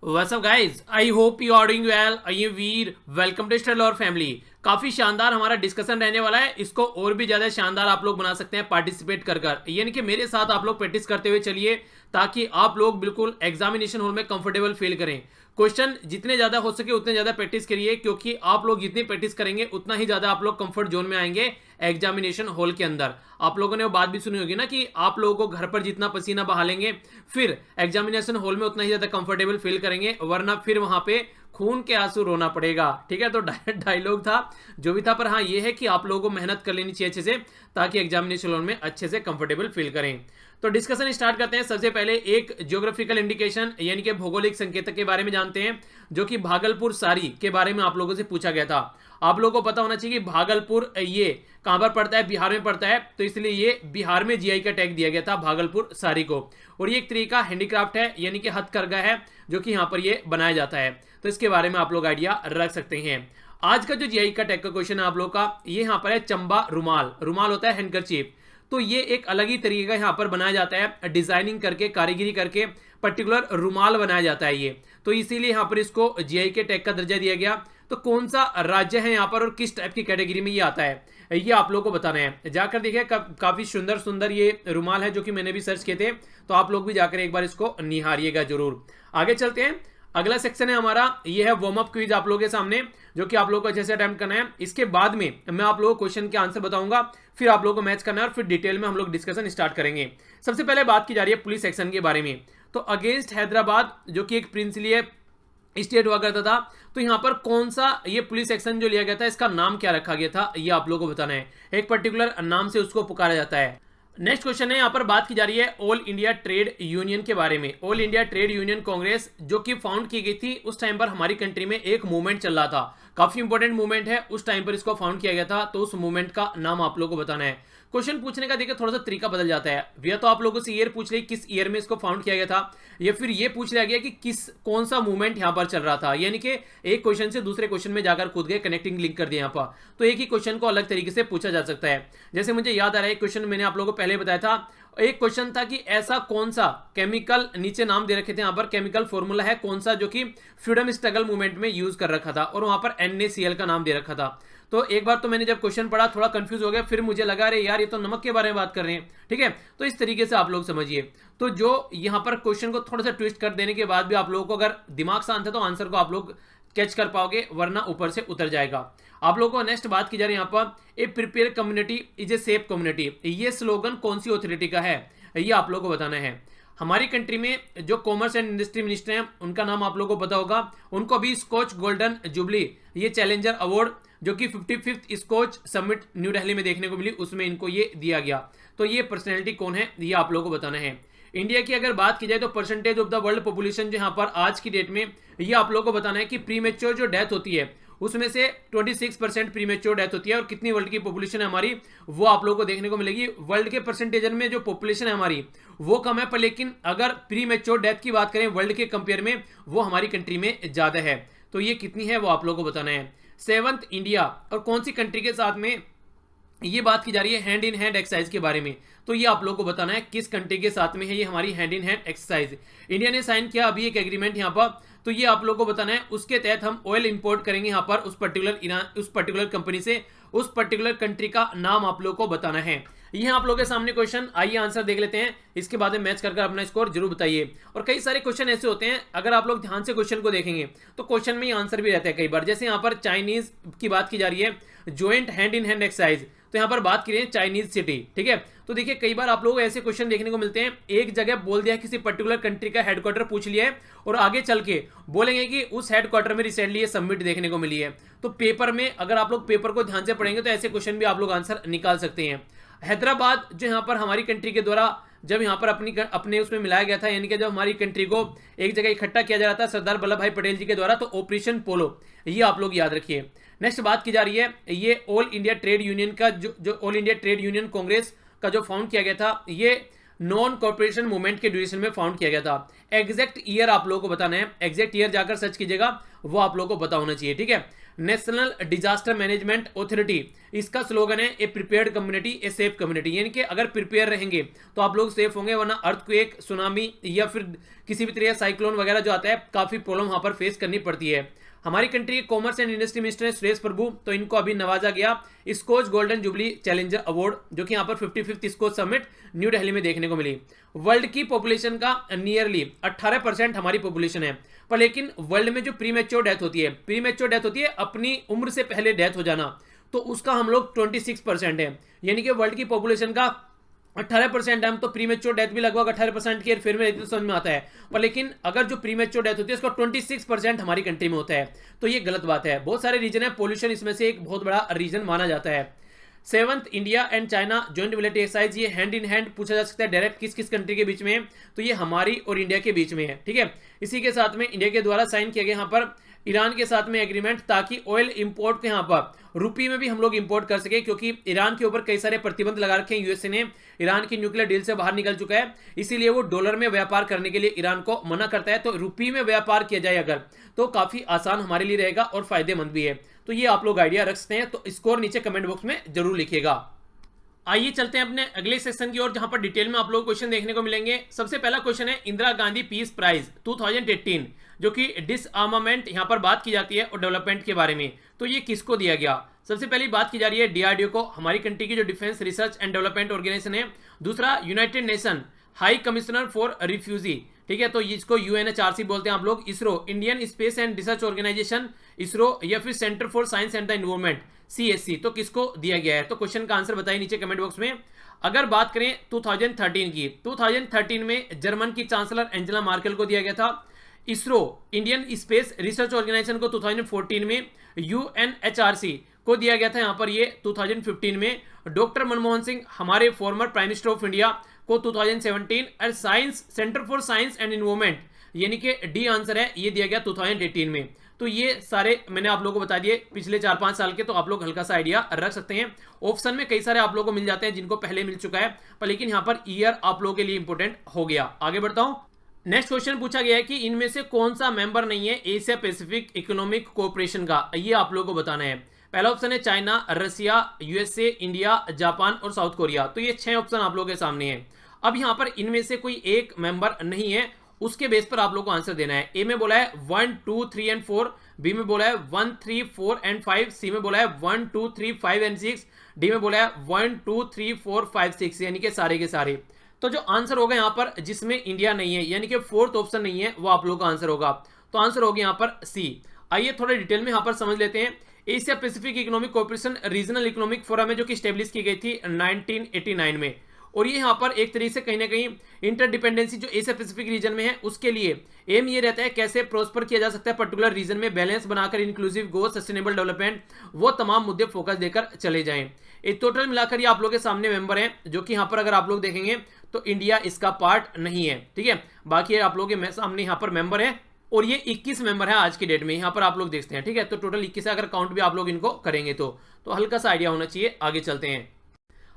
What's up guys? I hope you are doing well. I am Veer. Welcome to study और family. काफी शानदार हमारा discussion रहने वाला है. इसको और भी ज्यादा शानदार आप लोग बना सकते हैं पार्टिसिपेट कर यानी कि मेरे साथ आप लोग प्रैक्टिस करते हुए चलिए ताकि आप लोग बिल्कुल एग्जामिनेशन हॉल में कंफर्टेबल फील करें. क्वेश्चन जितने ज्यादा हो सके उतने ज्यादा प्रैक्टिस करिए क्योंकि आप लोग जितनी प्रैक्टिस करेंगे उतना ही ज्यादा आप लोग कंफर्ट जोन में आएंगे एग्जामिनेशन हॉल के अंदर. आप लोगों ने वो बात भी सुनी होगी ना कि आप लोगों को घर पर जितना पसीना बहा लेंगे फिर एग्जामिनेशन हॉल में उतना ही ज्यादा कंफर्टेबल फील करेंगे, वरना फिर वहां पे खून के आंसू रोना पड़ेगा. ठीक है, तो डायलॉग था जो भी था, पर हाँ ये है कि आप लोगों को मेहनत कर लेनी चाहिए अच्छे से ताकि एग्जामिनेशन हॉल में अच्छे से कंफर्टेबल फील करें. तो डिस्कशन स्टार्ट करते हैं. सबसे पहले एक ज्योग्राफिकल इंडिकेशन यानी कि भौगोलिक संकेतक के बारे में जानते हैं जो कि भागलपुर सारी के बारे में आप लोगों से पूछा गया था. आप लोगों को पता होना चाहिए कि भागलपुर ये कहां पर पड़ता है, बिहार में पड़ता है, तो इसलिए ये बिहार में जीआई का टैग दिया गया था भागलपुर सारी को. और ये एक तरीका हैंडीक्राफ्ट है यानी कि हथकरघा है जो कि यहाँ पर ये बनाया जाता है, तो इसके बारे में आप लोग आइडिया रख सकते हैं. आज का जो जीआई का टैग का क्वेश्चन है आप लोग का, ये यहाँ पर है चंबा रुमाल. रुमाल होता है हैंडकरचीफ, तो ये एक अलग ही तरीके का यहाँ पर बनाया जाता है, डिजाइनिंग करके कारीगरी करके पर्टिकुलर रुमाल बनाया जाता है ये, तो इसीलिए यहाँ पर इसको जीआई के टैग का दर्जा दिया गया. तो कौन सा राज्य है यहाँ पर और किस टाइप की कैटेगरी में ये आता है ये आप लोगों को बताना है. जाकर देखिए काफी सुंदर सुंदर ये रुमाल है जो कि मैंने भी सर्च किए थे, तो आप लोग भी जाकर एक बार इसको निहारिएगा जरूर. आगे चलते हैं. अगला सेक्शन है हमारा, ये है वार्म अप क्विज आप लोगों के सामने जो कि आप लोगों को अच्छे से अटेम्प्ट करना है. इसके बाद में मैं आप लोगों को क्वेश्चन के आंसर बताऊंगा, फिर आप लोगों को मैच करना है और फिर डिटेल में हम लोग डिस्कशन स्टार्ट करेंगे. सबसे पहले बात की जा रही है पुलिस सेक्शन के बारे में. तो अगेंस्ट हैदराबाद जो कि एक प्रिंसली स्टेट हुआ करता था, तो यहां पर कौन सा ये पुलिस एक्शन जो लिया गया था इसका नाम क्या रखा गया था ये आप लोगों को बताना है. एक पर्टिकुलर नाम से उसको पुकारा जाता है. नेक्स्ट क्वेश्चन है, यहां पर बात की जा रही है ऑल इंडिया ट्रेड यूनियन के बारे में. All India trade union Congress जो कि फाउंड की गई थी, उस टाइम पर हमारी कंट्री में एक मूवमेंट चल रहा था, काफी इंपॉर्टेंट मूवमेंट है, उस टाइम पर इसको फाउंड किया गया था, तो उस मूवमेंट का नाम आप लोगों को बताना है. क्वेश्चन पूछने का देखिए थोड़ा सा तरीका बदल जाता है. या तो आप लोगों से ईयर पूछ ले किस ईयर में इसको फाउंड किया गया था, या फिर ये पूछ लिया गया कि कौन सा मूवमेंट यहां पर चल रहा था, यानी कि एक क्वेश्चन से दूसरे क्वेश्चन में जाकर कूद गए, कनेक्टिंग लिंक कर दिया यहां पर, तो एक ही क्वेश्चन को अलग तरीके से पूछा जा सकता है. जैसे मुझे याद आ रहा है क्वेश्चन मैंने आप लोगों को पहले बताया था, एक क्वेश्चन था कि ऐसा कौन सा केमिकल, नीचे नाम दे रखे थे यहां पर, केमिकल फॉर्मूला है कौन सा जो कि फ्रीडम स्ट्रगल मूवमेंट में यूज कर रखा था, और वहां पर NaCl का नाम दे रखा था. तो एक बार तो मैंने जब क्वेश्चन पढ़ा थोड़ा कंफ्यूज हो गया, फिर मुझे लगा अरे यार ये तो नमक के बारे में बात कर रहे हैं. ठीक है, तो इस तरीके से आप लोग समझिए. तो जो यहां पर क्वेश्चन को थोड़ा सा ट्विस्ट कर देने के बाद भी आप लोगों को अगर दिमाग शांत है तो आंसर को आप लोग कैच कर पाओगे, वरना ऊपर से उतर जाएगा. आप लोगों को नेक्स्ट बात की जा रही है यहाँ पर, a prepare community is a safe community. ये स्लोगन कौन सी अथॉरिटी का है ये आप लोगों को बताना है. हमारी कंट्री में जो कॉमर्स एंड इंडस्ट्री मिनिस्टर हैं उनका नाम आप लोगों को पता होगा, उनको अभी स्कॉच गोल्डन जुबली ये चैलेंजर अवार्ड जो कि 55th scotch summit new Delhi में देखने को मिली, उसमें इनको ये दिया गया. तो ये पर्सनैलिटी कौन है ये आप लोगों को बताना है. इंडिया की अगर बात की जाए तो percentage of the world population जो यहाँ पर आज की डेट में, ये आप लोगों को बताना है कि प्रीमेच्योर जो डेथ होती है उसमें से 26% प्रीमेच्योर डेथ होती है, और कितनी वर्ल्ड की पॉपुलेशन है हमारी वो आप लोगों को देखने को मिलेगी. वर्ल्ड के परसेंटेज में जो पॉपुलेशन है हमारी वो कम है, पर लेकिन अगर प्रीमेच्योर डेथ की बात करें वर्ल्ड के कंपेयर में वो हमारी कंट्री में ज्यादा है. तो ये कितनी है वो आप लोगों को बताना है. 7th इंडिया और कौन सी कंट्री के साथ में ये बात की जा रही है हैंड इन हैंड एक्सरसाइज के बारे में, तो ये आप लोगों को बताना है किस कंट्री के साथ में है ये हमारी hand in hand exercise. India ने साइन किया अभी एक एग्रीमेंट यहाँ पर, तो ये आप लोगों को बताना है. उसके तहत हम ऑयल इंपोर्ट करेंगे यहाँ पर उस पर्टिकुलर कंपनी से, उस पर्टिकुलर कंट्री का नाम आप लोगों को बताना है. ये आप लोगों के सामने क्वेश्चन, आइए आंसर देख लेते हैं, इसके बाद में मैच कर अपना स्कोर जरूर बताइए. और कई सारे क्वेश्चन ऐसे होते हैं अगर आप लोग ध्यान से क्वेश्चन को देखेंगे तो क्वेश्चन में आंसर भी रहता है कई बार. जैसे यहाँ पर चाइनीज की बात की जा रही है, joint hand in hand exercise, तो यहाँ पर बात करें चाइनीज सिटी. ठीक है, तो देखिए कई बार आप लोगों को ऐसे क्वेश्चन देखने को मिलते हैं, एक जगह बोल दिया किसी पर्टिकुलर कंट्री का हेडक्वार्टर पूछ लिया है और आगे चल के बोलेंगे कि उस हेडक्वार्टर में रिसेंटली ये समिट देखने को मिली है. तो पेपर में अगर आप लोग पेपर को ध्यान से पढ़ेंगे तो ऐसे क्वेश्चन भी आप लोग आंसर निकाल सकते हैं. हैदराबाद जो यहाँ पर हमारी कंट्री के द्वारा जब यहाँ पर अपने उसमें मिलाया गया था, यानी कि जब हमारी कंट्री को एक जगह इकट्ठा किया जा रहा था सरदार वल्लभ भाई पटेल जी के द्वारा, तो ऑपरेशन पोलो, ये आप लोग याद रखिए. नेक्स्ट बात की जा रही है, ये ऑल इंडिया ट्रेड यूनियन का जो all India trade union Congress का जो फाउंड किया गया था, ये नॉन कॉर्पोरेशन मूवमेंट के ड्यूरेशन में फाउंड किया गया था. एग्जैक्ट ईयर आप लोगों को बताना है, एग्जैक्ट ईयर जाकर सर्च कीजिएगा, वो आप लोगों को पता होना चाहिए. ठीक है, नेशनल डिजास्टर मैनेजमेंट अथॉरिटी इसका स्लोगन है a prepared community a safe community, यानी कि अगर प्रिपेयर रहेंगे तो आप लोग सेफ होंगे, वरना अर्थक्वेक, सुनामी या फिर किसी भी तरह साइक्लोन वगैरह जो आता है काफ़ी प्रॉब्लम वहाँ पर फेस करनी पड़ती है। हमारी कंट्री के कॉमर्स एंड इंडस्ट्री मिनिस्टर है सुरेश प्रभु, तो इनको अभी नवाजा गया Skoch golden jubilee challenger award, जो कि यहाँ पर 55th Skoch summit new Delhi में देखने को मिली। वर्ल्ड की पॉपुलेशन का नियरली 18% हमारी पॉपुलेशन है, पर लेकिन वर्ल्ड में जो प्रीमेच्योर डेथ होती है अपनी उम्र से पहले डेथ हो जाना, तो उसका हम लोग 26% है, यानी कि वर्ल्ड की पॉपुलेशन का 18% हम तो प्रीमेच्योर डेथ भी लगभग 18% की फिर में समझ में आता है, पर लेकिन अगर जो प्रीमेच्योर डेथ होती है उसका 26% हमारी कंट्री में होता है, तो ये गलत बात है। बहुत सारे रीजन है, पोल्यूशन इसमें से एक बहुत बड़ा रीजन माना जाता है। 7th India and China joint military exercise, ये हैंड इन हैंड पूछा जा सकता है डायरेक्ट किस किस कंट्री के बीच में है, तो ये हमारी और इंडिया के बीच में है, ठीक है। इसी के साथ में इंडिया के द्वारा साइन किया गया यहाँ पर ईरान के साथ में एग्रीमेंट, ताकि ऑयल इंपोर्ट के यहाँ पर रुपये में भी हम लोग इंपोर्ट कर सके, क्योंकि ईरान के ऊपर कई सारे प्रतिबंध लगा रखे हैं। यूएसए ने ईरान की न्यूक्लियर डील से बाहर निकल चुका है, इसीलिए वो डॉलर में व्यापार करने के लिए ईरान को मना करता है। तो रुपये में व्यापार किया जाए अगर, तो काफी आसान हमारे लिए रहेगा और फायदेमंद भी है। तो ये आप लोग आइडिया रख सकते हैं, तो स्कोर नीचे कमेंट बॉक्स में जरूर लिखिएगा। आइए चलते हैं अपने अगले सेक्शन की ओर, जहां पर डिटेल में आप लोग क्वेश्चन देखने को मिलेंगे। सबसे पहला क्वेश्चन है इंदिरा गांधी पीस प्राइज 2018, जो कि डिसआर्मामेंट यहां पर बात की जाती है और डेवलपमेंट के बारे में, तो ये किसको दिया गया। सबसे पहली बात की जा रही है डीआरडीओ को, हमारी कंट्री की जो defence research and development organisation है। दूसरा United Nation high commissioner for refugee, ठीक है, तो इसको यूएनएचआरसी बोलते हैं आप लोग। ISRO Indian space and research organisation ISRO, या फिर centre for science and the environment CSC, तो किसको दिया गया है। तो क्वेश्चन का आंसर बताइए नीचे कमेंट बॉक्स में। अगर बात करें 2013 की, 2013 में जर्मन की चांसलर एंजेला मार्केल को दिया गया था। ISRO Indian space research organisation को 2014 में, यूएनएचआरसी को दिया गया था यहाँ पर ये 2015 में। डॉक्टर मनमोहन सिंह हमारे former prime minister of India को 2017, और science centre for science and environment, यानी कि डी आंसर है, ये दिया गया 2018 में। तो ये सारे मैंने आप लोगों को बता दिए पिछले 4-5 साल के, तो आप लोग हल्का सा आइडिया रख सकते हैं। ऑप्शन में कई सारे आप लोगों को मिल जाते हैं जिनको पहले मिल चुका है, पर लेकिन यहाँ पर ईयर आप लोगों के लिए इंपॉर्टेंट हो गया। आगे बढ़ता हूं। नेक्स्ट क्वेश्चन पूछा गया है कि इनमें से कौन सा मेंबर नहीं है एशिया पैसिफिक इकोनॉमिक कोऑपरेशन का, ये आप लोगों को बताना है। पहला ऑप्शन है चाइना, रसिया, यूएसए, इंडिया, जापान और साउथ कोरिया, तो ये 6 ऑप्शन आप लोगों के सामने है। अब यहाँ पर इनमें से कोई एक मेंबर नहीं है, उसके बेस पर आप लोग को आंसर देना है। ए में बोला है 1, 2, 3 एंड 4, बी में बोला है 1, 3, 4 एंड 5, सी में बोला है 1, 2, 3, 5 एंड 6, डी में बोला है 1, 2, 3, 4, 5, 6, यानी कि सारे के सारे। तो जो आंसर होगा यहाँ पर जिसमें इंडिया नहीं है, यानी कि 4th ऑप्शन नहीं है, वो आप लोग का आंसर होगा। तो आंसर होगा यहाँ पर सी। आइए थोड़ा डिटेल में यहाँ पर समझ लेते हैं। Asia Pacific economic cooperation regional economic forum है, जो कि स्टेब्लिश की गई थी 1989 में, और ये यहाँ पर एक तरीके से कहीं ना कहीं इंटरडिपेंडेंसी जो एशिया पैसिफिक रीजन में है उसके लिए एम ये रहता है कैसे प्रोस्पर किया जा सकता है पर्टिकुलर रीजन में, बैलेंस बनाकर, इंक्लूसिव ग्रोथ, सस्टेनेबल डेवलपमेंट, वो तमाम मुद्दे फोकस देकर चले जाएं। एक टोटल मिलाकर ये आप लोग के सामने मेंबर हैं, जो कि यहाँ पर अगर आप लोग देखेंगे तो इंडिया इसका पार्ट नहीं है, ठीक है। बाकी आप लोग के सामने यहाँ पर मेंबर है, और ये 21 मेंबर है आज की डेट में, यहाँ पर आप लोग देखते हैं, ठीक है। तो टोटल 21 है, अगर काउंट भी आप लोग इनको करेंगे तो हल्का सा आइडिया होना चाहिए। आगे चलते हैं।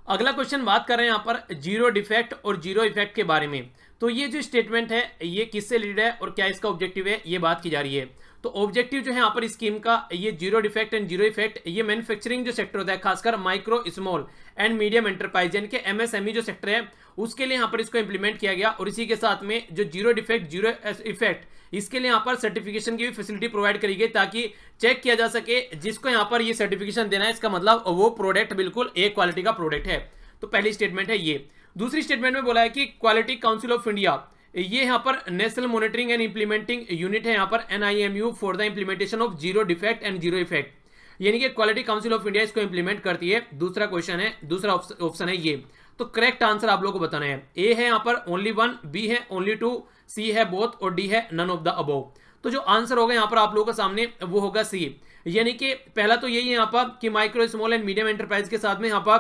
अगला क्वेश्चन बात कर रहे हैं यहाँ पर जीरो डिफेक्ट और जीरो इफेक्ट के बारे में। तो ये जो स्टेटमेंट है ये किससे रिलेटेड है और क्या इसका ऑब्जेक्टिव है, ये बात की जा रही है। तो ऑब्जेक्टिव जो है यहाँ पर स्कीम का, ये zero defect and zero effect, ये मैन्युफैक्चरिंग जो सेक्टर होता है, खासकर micro, small and medium enterprise यानी कि एमएसएमई जो सेक्टर है, उसके लिए यहाँ पर इसको इंप्लीमेंट किया गया। और इसी के साथ में जो जीरो डिफेक्ट जीरो इफेक्ट, इसके लिए यहाँ पर सर्टिफिकेशन की भी फैसिलिटी प्रोवाइड करी गई, ताकि चेक किया जा सके जिसको यहाँ पर ये सर्टिफिकेशन देना है, इसका मतलब वो प्रोडक्ट बिल्कुल ए क्वालिटी का प्रोडक्ट है। तो पहली स्टेटमेंट है ये। दूसरी स्टेटमेंट में बोला है कि क्वालिटी काउंसिल ऑफ इंडिया, ये यहाँ पर national monitoring and implementing unit है यहाँ पर NIMU for the implementation of zero defect and zero effect, यानी कि क्वालिटी काउंसिल ऑफ इंडिया इसको इंप्लीमेंट करती है। दूसरा क्वेश्चन है, दूसरा ऑप्शन है ये। तो करेक्ट आंसर आप लोगों को बताना है। ए है यहाँ पर ओनली 1, बी है ओनली 2, सी है बोथ और डी है नन ऑफ द अबव। तो जो आंसर होगा यहाँ पर आप लोगों के सामने वो होगा सी, यानी कि पहला तो यही है यहाँ पर कि micro, small and medium enterprise के साथ में यहाँ पर,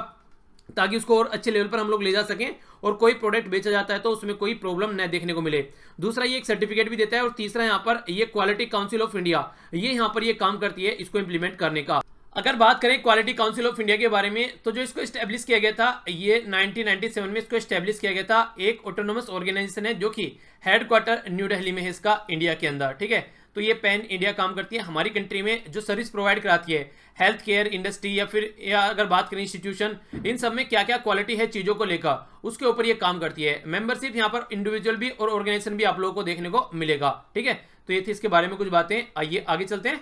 ताकि उसको और अच्छे लेवल पर हम लोग ले जा सकें और कोई प्रोडक्ट बेचा जाता है तो उसमें कोई प्रॉब्लम न देखने को मिले। दूसरा ये एक सर्टिफिकेट भी देता है, और तीसरा यहाँ पर ये क्वालिटी काउंसिल ऑफ इंडिया, ये यहाँ पर ये काम करती है इसको इंप्लीमेंट करने का। अगर बात करें क्वालिटी काउंसिल ऑफ इंडिया के बारे में, तो जो इसको एस्टेब्लिश किया गया था ये 1997 में इसको एस्टेब्लिश किया गया था। एक ऑटोनोमस ऑर्गेनाइजेशन है जो कि हेडक्वार्टर न्यू दिल्ली में है इसका, इंडिया के अंदर, ठीक है। तो ये पैन इंडिया काम करती है। हमारी कंट्री में जो सर्विस प्रोवाइड कराती है, हेल्थ केयर इंडस्ट्री या अगर बात करें इंस्टीट्यूशन, इन सब में क्या क्या क्वालिटी है चीज़ों को लेकर, उसके ऊपर ये काम करती है। मेंबरशिप यहाँ पर इंडिविजुअल भी और ऑर्गेनाइजेशन भी आप लोगों को देखने को मिलेगा। ठीक है, तो ये थी इसके बारे में कुछ बातें। आइए आगे चलते हैं।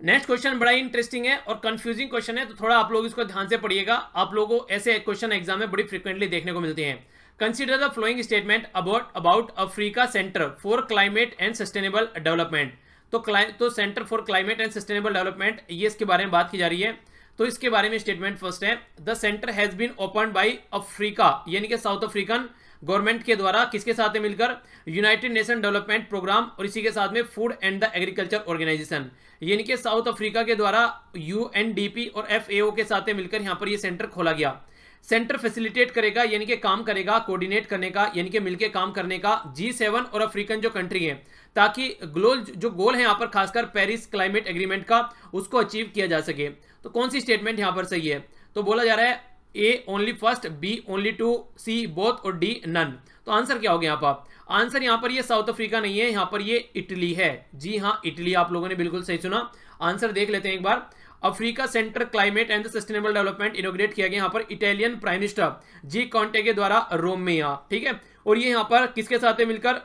नेक्स्ट क्वेश्चन बड़ा ही इंटरेस्टिंग है और कंफ्यूजिंग क्वेश्चन है, तो थोड़ा आप लोग इसको ध्यान से पढ़िएगा। आप लोगों को ऐसे क्वेश्चन एग्जाम में बड़ी फ्रिक्वेंटली देखने को मिलते हैं। Consider the flowing statement about Africa centre for climate and sustainable development. तो centre for climate and sustainable development, ये इसके बारे में बात की जा रही है। तो इसके बारे में स्टेटमेंट फर्स्ट है, the centre has been opened by Africa, यानी कि साउथ अफ्रीकन गवर्नमेंट के द्वारा, किसके साथ में मिलकर, यूनाइटेड नेशन डेवलपमेंट प्रोग्राम और इसी के साथ में food and the agriculture organisation, यानी कि साउथ अफ्रीका के द्वारा यूएनडीपी और एफएओ के साथ में मिलकर यहाँ पर ये सेंटर खोला गया। सेंटर फैसिलिटेट करेगा, यानी कि काम करेगा, कोऑर्डिनेट करने का, यानी कि मिलकर काम करने का G7 और अफ्रीकन जो कंट्री है, ताकि जो गोल है यहाँ पर खासकर पेरिस क्लाइमेट एग्रीमेंट का, उसको अचीव किया जा सके। तो कौन सी स्टेटमेंट यहाँ पर सही है? तो बोला जा रहा है A only first, B only two, C both और डी नन। तो आंसर क्या हो गया यहाँ पर? आंसर यहाँ पर ये साउथ अफ्रीका नहीं है, यहाँ पर ये इटली है। जी हाँ, इटली, आप लोगों ने बिल्कुल सही सुना। आंसर देख लेते हैं एक बार। Africa centre climate and sustainable development inaugurate किया गया यहाँ पर Italian prime minister G Conte के द्वारा रोम में यहाँ। ठीक है, और ये यहाँ पर किसके साथ मिलकर,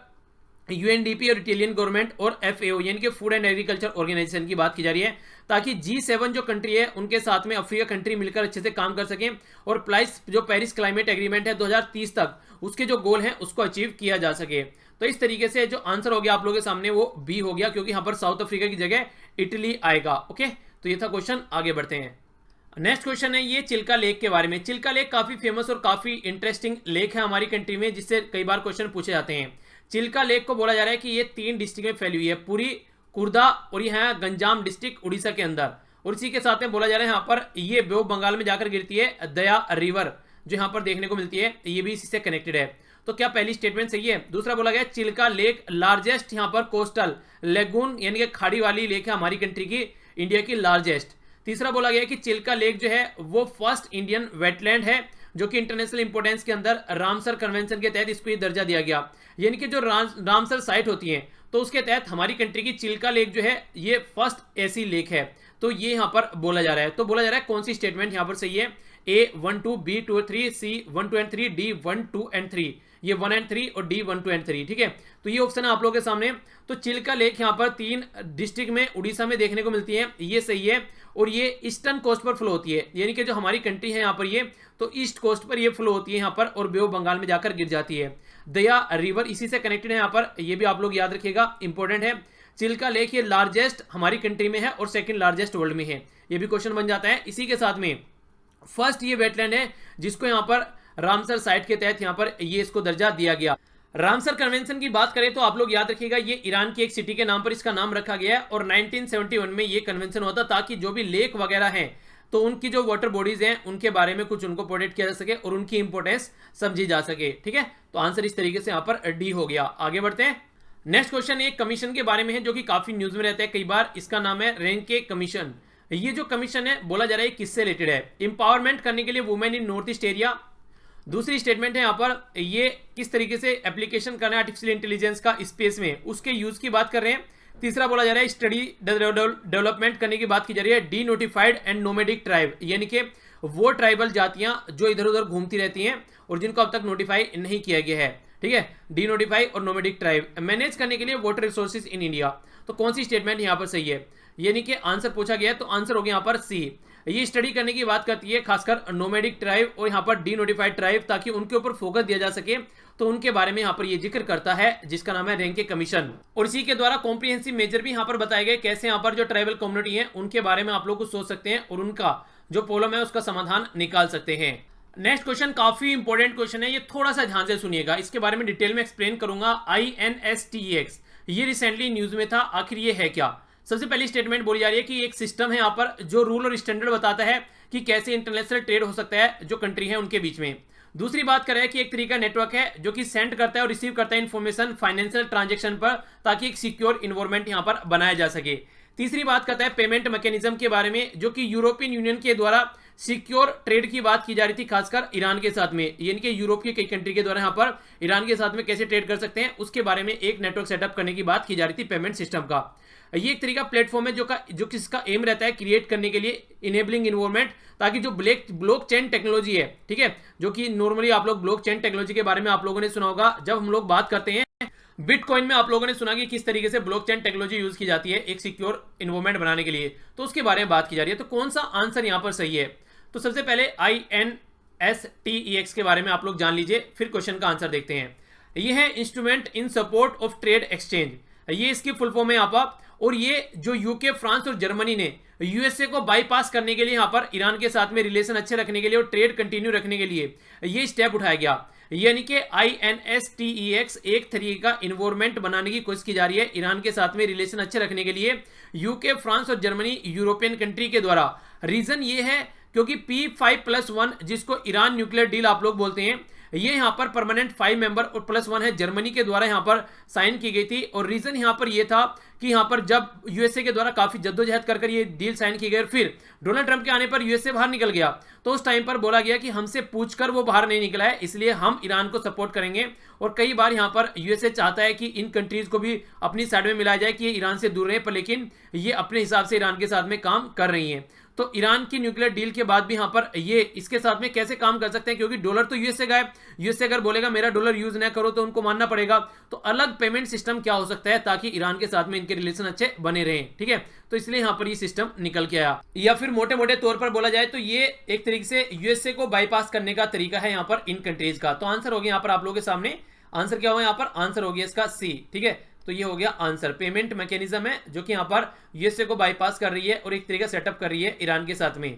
यूएनडीपी और इटालियन गवर्नमेंट और एफएओ यानी कि फूड एंड एग्रीकल्चर ऑर्गेनाइजेशन की बात की जा रही है, ताकि G7 जो कंट्री है उनके साथ में अफ्रीका कंट्री मिलकर अच्छे से काम कर सकें और जो पेरिस क्लाइमेट एग्रीमेंट है 2030 तक, उसके जो गोल हैं उसको अचीव किया जा सके। तो इस तरीके से जो आंसर हो गया आप लोगों के सामने वो बी हो गया, क्योंकि यहाँ पर साउथ अफ्रीका की जगह इटली आएगा। ओके, तो ये था क्वेश्चन। आगे बढ़ते हैं। नेक्स्ट क्वेश्चन है ये चिल्का लेक के बारे में। चिल्का लेक काफी फेमस और काफी इंटरेस्टिंग लेक है हमारी कंट्री में, जिससे कई बार क्वेश्चन पूछे जाते हैं। चिल्का लेक को बोला जा रहा है कि ये 3 डिस्ट्रिक्ट में फैली हुई है, पुरी, खुर्दा और ये है गंजाम डिस्ट्रिक्ट उड़ीसा के अंदर। और इसी के साथ में बोला जा रहा है यहाँ पर ये बे ऑफ बंगाल में जाकर गिरती है दया रिवर, जो यहाँ पर देखने को मिलती है, ये भी इसी से कनेक्टेड है। तो क्या पहली स्टेटमेंट सही है? दूसरा बोला गया चिल्का लेक लार्जेस्ट यहाँ पर कोस्टल लेगून, यानी कि खाड़ी वाली लेक है हमारी कंट्री की, इंडिया की लार्जेस्ट। तीसरा बोला गया कि चिल्का लेक जो है वो फर्स्ट इंडियन वेटलैंड है, जो कि इंटरनेशनल इंपोर्टेंस के अंदर रामसर कन्वेंशन के तहत इसको ये दर्जा दिया गया, यानी कि जो रामसर साइट होती है तो उसके तहत हमारी कंट्री की चिल्का लेक जो है ये फर्स्ट ऐसी लेक है। तो ये यहाँ पर बोला जा रहा है। तो बोला जा रहा है कौन सी स्टेटमेंट यहाँ पर सही है? A 1 2, B 2 3, C 1 2 and 3, D 1 2 and 3, ये 1 एंड 3 और डी 1 2 एंड 3। ठीक है, तो ये ऑप्शन है आप लोगों के सामने। तो चिल्का लेक यहाँ पर 3 डिस्ट्रिक्ट में उड़ीसा में देखने को मिलती है, ये सही है। और ये ईस्टर्न कोस्ट पर फ्लो होती है, यानी कि जो हमारी कंट्री है यहाँ पर ये, तो ईस्ट कोस्ट पर ये फ्लो होती है यहाँ पर और बे ऑफ बंगाल में जाकर गिर जाती है। दया रिवर इसी से कनेक्टेड है यहाँ पर, ये भी आप लोग याद रखिएगा, इंपॉर्टेंट है। चिल्का लेक ये लार्जेस्ट हमारी कंट्री में है और सेकंड लार्जेस्ट वर्ल्ड में है, ये भी क्वेश्चन बन जाता है। इसी के साथ में फर्स्ट ये वेटलैंड है जिसको यहाँ पर रामसर साइट के तहत यहाँ पर ये इसको दर्जा दिया गया। रामसर कन्वेंशन की बात करें तो आप लोग याद रखिएगा ये ईरान की एक सिटी के नाम पर इसका नाम रखा गया है और 1971 में ये कन्वेंशन हुआ था, ताकि जो भी लेक वगैरह हैं तो उनकी जो वाटर बॉडीज हैं उनके बारे में कुछ उनको प्रोटेक्ट किया जा सके और उनकी इंपोर्टेंस समझी जा सके। ठीक है, तो आंसर इस तरीके से यहाँ पर डी हो गया। आगे बढ़ते हैं। नेक्स्ट क्वेश्चन एक कमीशन के बारे में है जो कि काफी न्यूज में रहता है कई बार, इसका नाम है रेंके कमीशन। ये जो कमीशन है बोला जा रहा है किससे रिलेटेड है? इंपावरमेंट करने के लिए women in north east area. दूसरी स्टेटमेंट है यहाँ पर ये किस तरीके से एप्लीकेशन करना है आर्टिफिशियल इंटेलिजेंस का स्पेस में, उसके यूज की बात कर रहे हैं। तीसरा बोला जा रहा है स्टडी डेवलपमेंट करने की बात की जा रही है D notified and nomadic tribe, यानी कि वो ट्राइबल जातियां जो इधर उधर घूमती रहती हैं और जिनको अब तक नोटिफाई नहीं किया गया है। ठीक है, डी नोटिफाई और नोमेडिक ट्राइब मैनेज करने के लिए वाटर रिसोर्सेज इन इंडिया। तो कौन सी स्टेटमेंट यहाँ पर सही है? यानी कि आंसर पूछा गया है तो आंसर हो गया यहाँ पर सी। ये स्टडी करने की बात करती है खासकर नोमेडिक ट्राइब और यहाँ पर डी नोटिफाइड ट्राइब, ताकि उनके ऊपर फोकस दिया जा सके। तो उनके बारे में यहाँ पर ये जिक्र करता है जिसका नाम है रेंके कमीशन। और इसी के द्वारा कॉम्प्रिहेंसिव मेजर भी यहाँ पर बताए गए, कैसे यहाँ पर जो ट्राइबल कम्युनिटी है उनके बारे में आप लोग कुछ सोच सकते हैं और उनका जो प्रॉब्लम है उसका समाधान निकाल सकते हैं। नेक्स्ट क्वेश्चन काफी इंपॉर्टेंट क्वेश्चन है, ये थोड़ा सा ध्यान से सुनिएगा, इसके बारे में डिटेल में एक्सप्लेन करूंगा। INSTEX ये रिसेंटली न्यूज में था, आखिर ये है क्या? सबसे पहली स्टेटमेंट बोली जा रही है कि एक सिस्टम है यहाँ पर जो रूल और स्टैंडर्ड बताता है कि कैसे इंटरनेशनल ट्रेड हो सकता है जो कंट्री है उनके बीच में। दूसरी बात कर रहे हैं कि एक तरीका नेटवर्क है जो कि सेंड करता है और रिसीव करता है इन्फॉर्मेशन फाइनेंशियल ट्रांजैक्शन पर, ताकि एक सिक्योर इन्वायरमेंट यहाँ पर बनाया जा सके। तीसरी बात करता है पेमेंट मैकेनिज्म के बारे में, जो कि यूरोपियन यूनियन के द्वारा सिक्योर ट्रेड की बात की जा रही थी, खासकर ईरान के साथ में, यानी कि यूरोप की कई कंट्री के द्वारा यहाँ पर ईरान के साथ में कैसे ट्रेड कर सकते हैं उसके बारे में एक नेटवर्क सेटअप करने की बात की जा रही थी पेमेंट सिस्टम का। ये एक तरीका प्लेटफॉर्म है जो किसका एम रहता है क्रिएट करने के लिए इनेबलिंग इन्वॉल्वमेंट, ताकि जो ब्लॉकचेन टेक्नोलॉजी है, ठीक है, जो कि नॉर्मली आप लोग ब्लॉकचेन टेक्नोलॉजी के बारे में आप लोगों ने सुना होगा जब हम लोग बात करते हैं बिटकॉइन में, आप लोगों ने सुना कि किस तरीके से ब्लॉकचेन टेक्नोलॉजी यूज की जाती है एक सिक्योर इन्वॉल्वमेंट बनाने के लिए, तो उसके बारे में बात की जा रही है। तो कौन सा आंसर यहां पर सही है? तो सबसे पहले INSTEX के बारे में आप लोग जान लीजिए, फिर क्वेश्चन का आंसर देखते हैं। ये है instrument in support of trade exchange, ये इसकी फुल फॉर्म है यहाँ पर। और ये जो यूके, फ्रांस और जर्मनी ने यूएसए को बाईपास करने के लिए यहाँ पर ईरान के साथ में रिलेशन अच्छे रखने के लिए और ट्रेड कंटिन्यू रखने के लिए ये स्टेप उठाया गया, यानी कि INSTEX एक तरीके का इन्वॉल्वमेंट बनाने की कोशिश की जा रही है ईरान के साथ में रिलेशन अच्छे रखने के लिए यूके, फ्रांस और जर्मनी यूरोपियन कंट्री के द्वारा। रीजन ये है क्योंकि P5+1 जिसको ईरान न्यूक्लियर डील आप लोग बोलते हैं, ये यहाँ पर परमानेंट 5 मेंबर और +1 है, जर्मनी के द्वारा यहाँ पर साइन की गई थी। और रीजन यहाँ पर ये था कि यहाँ पर जब यूएसए के द्वारा काफी जद्दोजहद कर ये डील साइन की गई और फिर डोनाल्ड ट्रंप के आने पर यूएसए बाहर निकल गया, तो उस टाइम पर बोला गया कि हमसे पूछकर वो बाहर नहीं निकला है, इसलिए हम ईरान को सपोर्ट करेंगे। और कई बार यहाँ पर यूएसए चाहता है कि इन कंट्रीज को भी अपनी साइड में मिलाया जाए कि ये ईरान से दूर रहे, पर लेकिन ये अपने हिसाब से ईरान के साथ में काम कर रही है। तो ईरान की न्यूक्लियर डील के बाद भी यहाँ पर ये इसके साथ में कैसे काम कर सकते हैं, क्योंकि डॉलर तो यूएसए का है, यूएसए अगर बोलेगा मेरा डॉलर यूज ना करो तो उनको मानना पड़ेगा। तो अलग पेमेंट सिस्टम क्या हो सकता है ताकि ईरान के साथ में इनके रिलेशन अच्छे बने रहें, ठीक है। तो इसलिए यहाँ पर ये सिस्टम निकल के आया, या फिर मोटे मोटे तौर पर बोला जाए तो ये एक तरीके से यूएसए को बाईपास करने का तरीका है यहाँ पर इन कंट्रीज का। तो आंसर हो गया यहाँ पर आप लोगों के सामने, आंसर क्या होगा यहाँ पर? आंसर हो गया इसका सी, ठीक है। तो ये हो गया आंसर, पेमेंट मैकेनिज्म है जो कि यहाँ पर यूएसए को बाईपास कर रही है और एक तरीका सेटअप कर रही है ईरान के साथ में।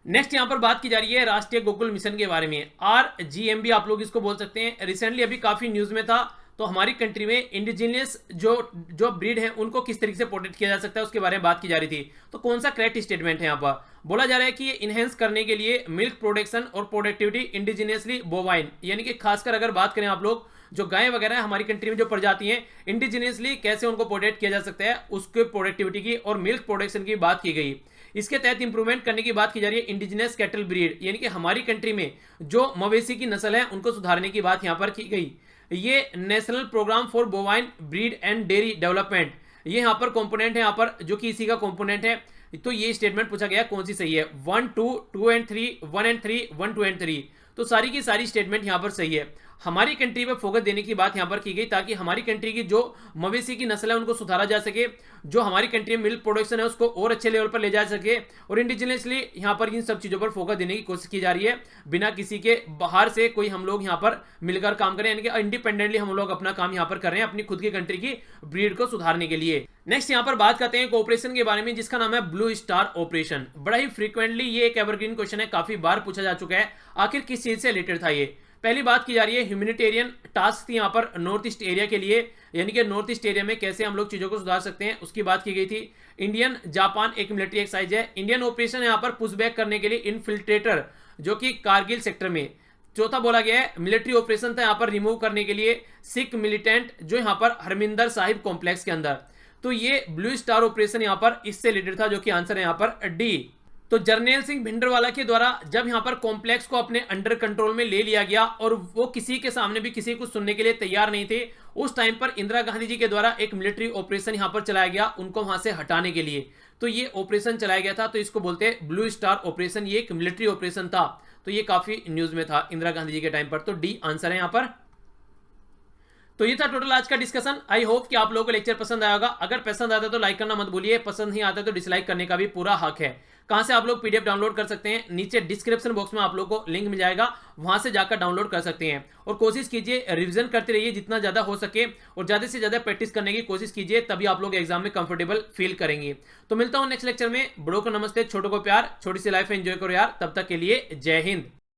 नेक्स्ट यहाँ पर बात की जा रही है राष्ट्रीय गोकुल मिशन के बारे में, RGM भी आप लोग इसको बोल सकते हैं। रिसेंटली अभी काफी न्यूज में था, तो हमारी कंट्री में इंडिजिनियस जो ब्रीड है उनको किस तरीके से प्रोटेक्ट किया जा सकता है उसके बारे में बात की जा रही थी। तो कौन सा करेक्ट स्टेटमेंट है यहाँ पर? बोला जा रहा है कि ये इनहेंस करने के लिए मिल्क प्रोडक्शन और प्रोडक्टिविटी इंडिजिनियसली बोवाइन, यानी कि खासकर अगर बात करें आप लोग जो गाय वगैरह है हमारी कंट्री में जो प्रजाति हैं इंडिजिनियसली कैसे उनको प्रोटेक्ट किया जा सकता है उसके प्रोडक्टिविटी की और मिल्क प्रोडक्शन की बात की गई। इसके तहत इंप्रूवमेंट करने की बात की जा रही है इंडिजिनस कैटल ब्रीड, यानी कि हमारी कंट्री में जो मवेशी की नस्ल है उनको सुधारने की बात यहाँ पर की गई। ये national programme for bovine breed and dairy development, ये यहाँ पर कंपोनेंट है यहाँ पर जो कि इसी का कंपोनेंट है। तो ये स्टेटमेंट पूछा गया कौन सी सही है? 1, 2, 2 and 3, 1 and 3, 1, 2 and 3। तो सारी की सारी स्टेटमेंट यहाँ पर सही है। हमारी कंट्री पे फोकस देने की बात यहाँ पर की गई ताकि हमारी कंट्री की जो मवेशी की नस्ल है उनको सुधारा जा सके, जो हमारी कंट्री में मिल्क प्रोडक्शन है उसको और अच्छे लेवल पर ले जा सके, और इंडिजिनियसली यहाँ पर इन सब चीज़ों पर फोकस देने की कोशिश की जा रही है, बिना किसी के बाहर से कोई हम लोग यहाँ पर मिलकर काम करें, यानी कि इंडिपेंडेंटली हम लोग अपना काम यहाँ पर कर रहे हैं अपनी खुद की कंट्री की ब्रीड को सुधारने के लिए। नेक्स्ट यहाँ पर बात करते हैं ऑपरेशन के बारे में जिसका नाम है ब्लू स्टार ऑपरेशन। बड़ा ही फ्रीक्वेंटली ये एक एवरग्रीन क्वेश्चन है, काफी बार पूछा जा चुका है, आखिर किस चीज से रिलेटेड था ये? पहली बात की जा रही है ह्यूमैनिटेरियन टास्क थी यहाँ पर नॉर्थ ईस्ट एरिया के लिए, यानी कि नॉर्थ ईस्ट एरिया में कैसे हम लोग चीजों को सुधार सकते हैं उसकी बात की गई थी। इंडियन जापान एक मिलिट्री एक्सरसाइज है। इंडियन ऑपरेशन यहाँ पर पुशबैक करने के लिए इनफिल्ट्रेटर जो कि कारगिल सेक्टर में। चौथा बोला गया है मिलिट्री ऑपरेशन था यहाँ पर रिमूव करने के लिए सिख मिलिटेंट जो यहाँ पर हरमिंदर साहिब कॉम्प्लेक्स के अंदर। तो ये ब्लू स्टार ऑपरेशन यहाँ पर इससे रिलेटेड था जो कि आंसर है यहाँ पर डी। तो जर्नैल सिंह भिंडरवाला के द्वारा जब यहाँ पर कॉम्प्लेक्स को अपने अंडर कंट्रोल में ले लिया गया और वो किसी के सामने भी किसी को सुनने के लिए तैयार नहीं थे, उस टाइम पर इंदिरा गांधी जी के द्वारा एक मिलिट्री ऑपरेशन यहाँ पर चलाया गया उनको वहां से हटाने के लिए। तो ये ऑपरेशन चलाया गया था, तो इसको बोलते हैं ब्लू स्टार ऑपरेशन। ये एक मिलिट्री ऑपरेशन था, तो ये काफी न्यूज में था इंदिरा गांधी जी के टाइम पर। तो डी आंसर है यहाँ पर। तो ये था टोटल आज का डिस्कशन। आई होप कि आप लोगों को लेक्चर पसंद आया होगा। अगर पसंद आता है तो लाइक करना मत भूलिए, पसंद नहीं आता तो डिसलाइक करने का भी पूरा हक है। कहां से आप लोग पीडीएफ डाउनलोड कर सकते हैं? नीचे डिस्क्रिप्शन बॉक्स में आप लोगों को लिंक मिल जाएगा, वहां से जाकर डाउनलोड कर सकते हैं। और कोशिश कीजिए रिवीजन करते रहिए जितना ज्यादा हो सके और ज्यादा से ज्यादा प्रैक्टिस करने की कोशिश कीजिए, तभी आप लोग एग्जाम में कंफर्टेबल फील करेंगे। तो मिलता हूं नेक्स्ट लेक्चर में। बड़ों को नमस्ते, छोटों को प्यार, छोटी सी लाइफ एंजॉय करो यार। तब तक के लिए जय हिंद।